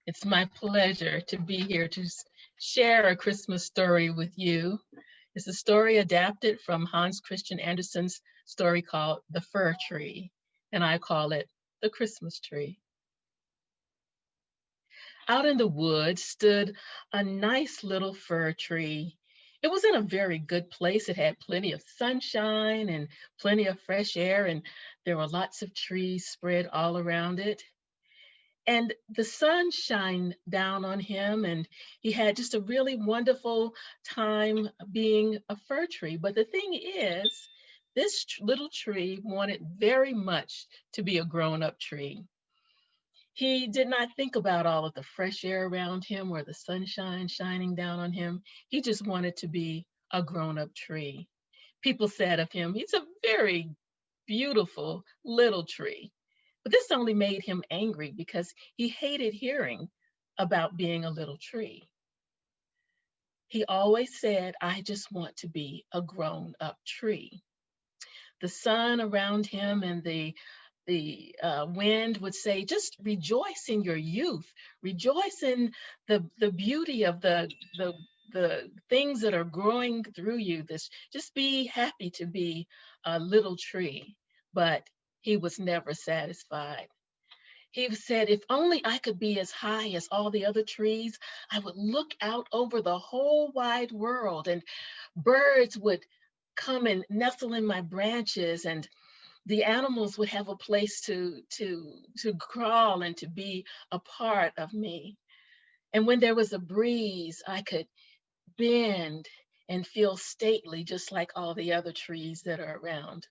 It's my pleasure to be here to share a Christmas story with you. It's a story adapted from Hans Christian Andersen's story called The Fir Tree, and I call it The Christmas Tree. Out in the woods stood a nice little fir tree. It was in a very good place. It had plenty of sunshine and plenty of fresh air, and there were lots of trees spread all around it. And the sun shined down on him, and he had just a really wonderful time being a fir tree. But the thing is, this little tree wanted very much to be a grown-up tree. He did not think about all of the fresh air around him or the sunshine shining down on him. He just wanted to be a grown-up tree. People said of him, he's a very beautiful little tree. But this only made him angry because he hated hearing about being a little tree. He always said, I just want to be a grown-up tree. The sun around him and the wind would say, just rejoice in your youth, rejoice in the beauty of the things that are growing through you. Just be happy to be a little tree. But he was never satisfied. He said, if only I could be as high as all the other trees, I would look out over the whole wide world, and birds would come and nestle in my branches, and the animals would have a place to crawl and to be a part of me. And when there was a breeze, I could bend and feel stately, just like all the other trees that are around.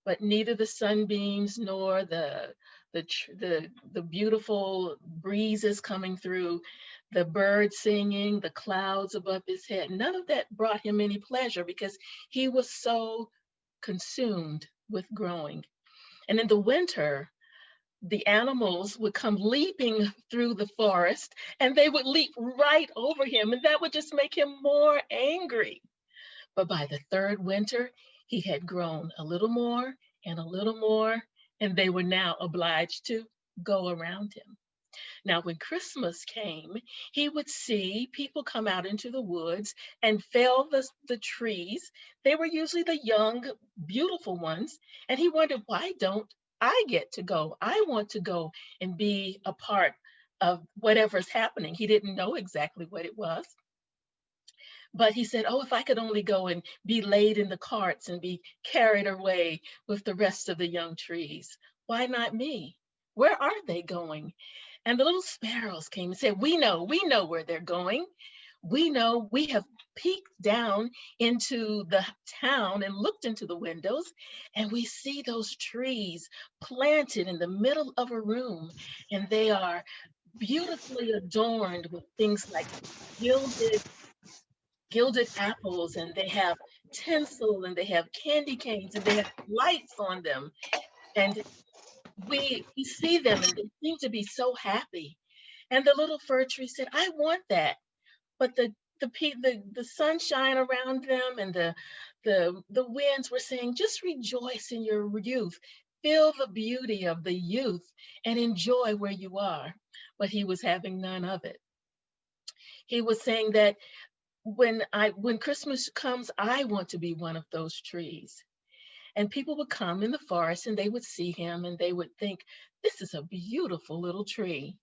But neither the sunbeams nor the beautiful breezes coming through, the birds singing, the clouds above his head, none of that brought him any pleasure because he was so consumed with growing. And in the winter, the animals would come leaping through the forest and they would leap right over him, and that would just make him more angry. But by the third winter, he had grown a little more and a little more, and they were now obliged to go around him. Now, when Christmas came, he would see people come out into the woods and fell the trees. They were usually the young, beautiful ones. And he wondered, why don't I get to go? I want to go and be a part of whatever's happening. He didn't know exactly what it was. But he said, oh, if I could only go and be laid in the carts and be carried away with the rest of the young trees. Why not me? Where are they going? And the little sparrows came and said, we know where they're going. We know, we have peeked down into the town and looked into the windows, and we see those trees planted in the middle of a room, and they are beautifully adorned with things like gilded apples, and they have tinsel, and they have candy canes, and they have lights on them. And we see them and they seem to be so happy. And the little fir tree said, I want that. But the sunshine around them and the winds were saying, just rejoice in your youth. Feel the beauty of the youth and enjoy where you are. But he was having none of it. He was saying that when Christmas comes, I want to be one of those trees. And people would come in the forest and they would see him and they would think, this is a beautiful little tree.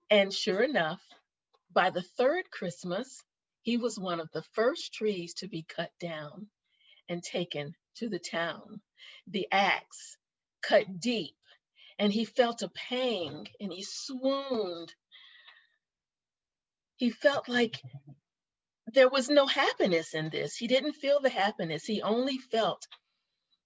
And sure enough, by the third Christmas, he was one of the first trees to be cut down and taken to the town. The axe cut deep, and he felt a pang and he swooned. He felt like there was no happiness in this. He didn't feel the happiness. He only felt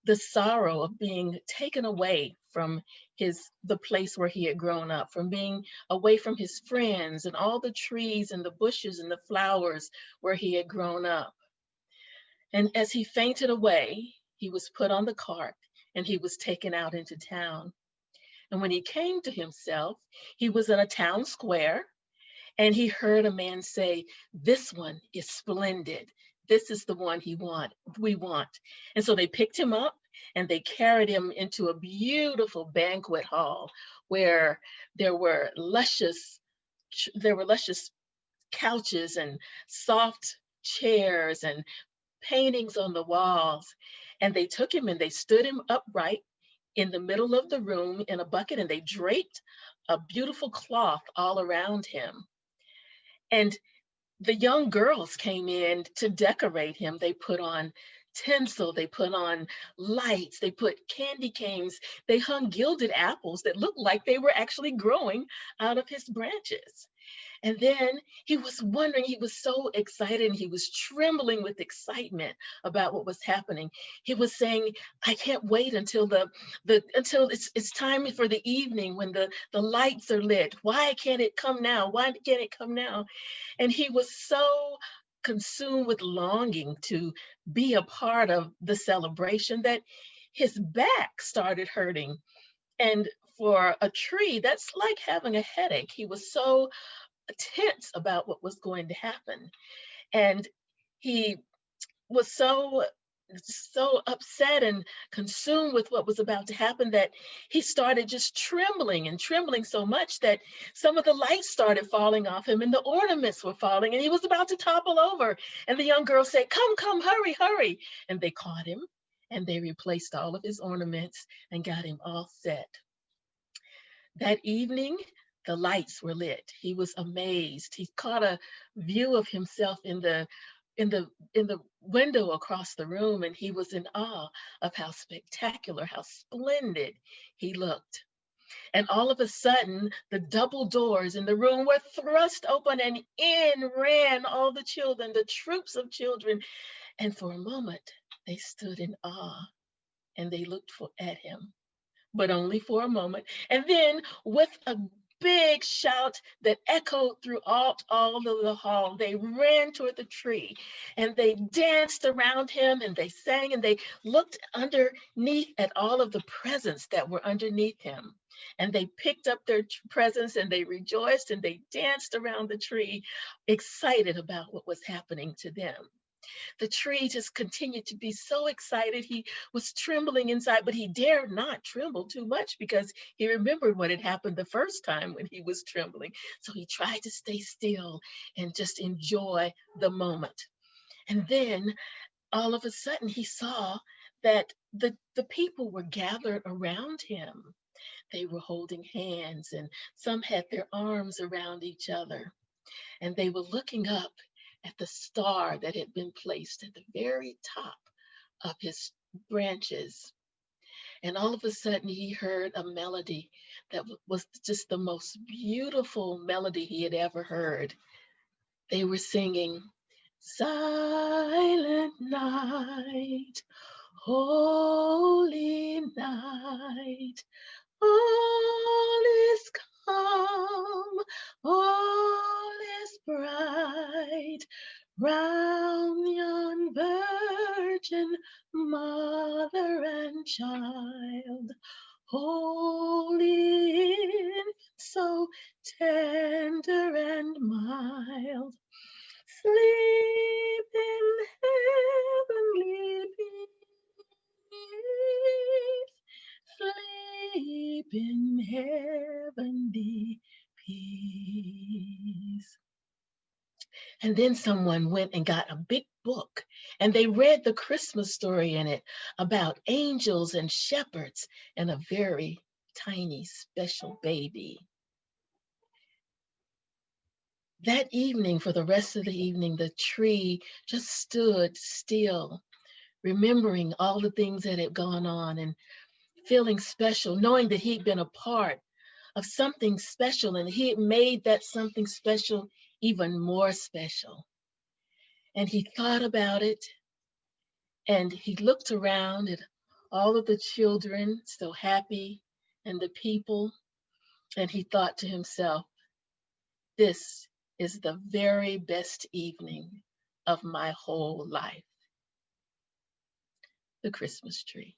the sorrow of being taken away from the place where he had grown up, from being away from his friends and all the trees and the bushes and the flowers where he had grown up. And as he fainted away, he was put on the cart and he was taken out into town. And when he came to himself, he was in a town square, and he heard a man say, this one is splendid. This is the one we want. And so they picked him up and they carried him into a beautiful banquet hall where there were luscious couches and soft chairs and paintings on the walls. And they took him and they stood him upright in the middle of the room in a bucket, and they draped a beautiful cloth all around him. And the young girls came in to decorate him. They put on tinsel, they put on lights, they put candy canes, they hung gilded apples that looked like they were actually growing out of his branches. And then he was wondering, he was so excited and he was trembling with excitement about what was happening. He was saying, I can't wait until until it's time for the evening when the lights are lit. Why can't it come now? Why can't it come now? And he was so consumed with longing to be a part of the celebration that his back started hurting. And for a tree, that's like having a headache. He was so tense about what was going to happen. And he was so upset and consumed with what was about to happen that he started just trembling and trembling so much that some of the lights started falling off him and the ornaments were falling and he was about to topple over. And the young girl said, come, hurry, hurry. And they caught him and they replaced all of his ornaments and got him all set. That evening, the lights were lit. He was amazed. He caught a view of himself in the window across the room, and he was in awe of how spectacular, how splendid he looked. And all of a sudden, the double doors in the room were thrust open, and in ran all the children, the troops of children. And for a moment, they stood in awe and they looked at him, but only for a moment. And then, with a big shout that echoed throughout all of the hall, they ran toward the tree and they danced around him and they sang and they looked underneath at all of the presents that were underneath him. And they picked up their presents and they rejoiced and they danced around the tree, excited about what was happening to them. The tree just continued to be so excited. He was trembling inside, but he dared not tremble too much because he remembered what had happened the first time when he was trembling. So he tried to stay still and just enjoy the moment. And then all of a sudden he saw that the people were gathered around him. They were holding hands and some had their arms around each other. And they were looking up at the star that had been placed at the very top of his branches. And all of a sudden, he heard a melody that was just the most beautiful melody he had ever heard. They were singing, Silent night, holy night, all is calm, all is bright, round yon virgin mother and child, holy infant, so tender and mild, sleep in heavenly peace, sleep in heavenly peace. And then someone went and got a big book and they read the Christmas story in it about angels and shepherds and a very tiny special baby. That evening, for the rest of the evening, the tree just stood still, remembering all the things that had gone on and feeling special, knowing that he'd been a part of something special and he had made that something special even more special. And he thought about it and he looked around at all of the children so happy and the people, and he thought to himself, this is the very best evening of my whole life. The Christmas tree.